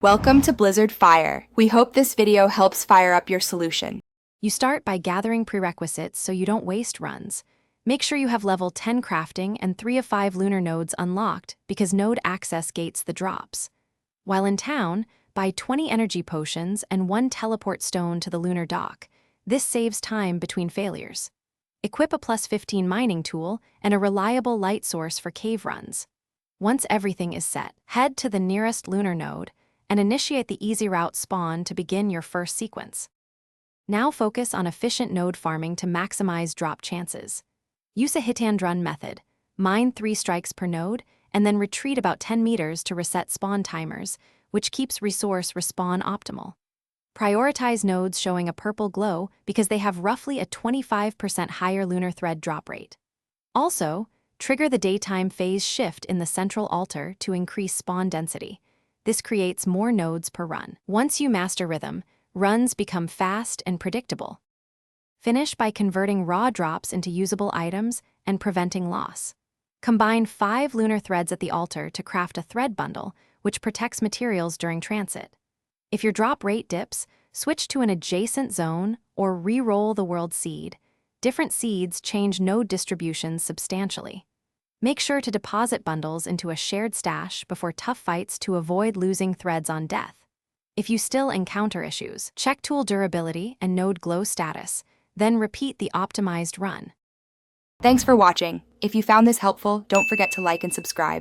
Welcome to Blizzard Fire. We hope this video helps fire up your solution. You start by gathering prerequisites so you don't waste runs. Make sure you have level 10 crafting and 3 of 5 lunar nodes unlocked because node access gates the drops. While in town, buy 20 energy potions and 1 teleport stone to the lunar dock. This saves time between failures. Equip a plus 15 mining tool and a reliable light source for cave runs. Once everything is set, head to the nearest lunar node and initiate the easy route spawn to begin your first sequence. Now focus on efficient node farming to maximize drop chances. Use a hit-and-run method. Mine 3 strikes per node, and then retreat about 10 meters to reset spawn timers, which keeps resource respawn optimal. Prioritize nodes showing a purple glow because they have roughly a 25% higher lunar thread drop rate. Also, trigger the daytime phase shift in the central altar to increase spawn density. This creates more nodes per run. Once you master rhythm, runs become fast and predictable. Finish by converting raw drops into usable items and preventing loss. Combine 5 lunar threads at the altar to craft a thread bundle, which protects materials during transit. If your drop rate dips, switch to an adjacent zone or re-roll the world seed. Different seeds change node distributions substantially. Make sure to deposit bundles into a shared stash before tough fights to avoid losing threads on death. If you still encounter issues, check tool durability and node glow status, then repeat the optimized run. Thanks for watching. If you found this helpful, don't forget to like and subscribe.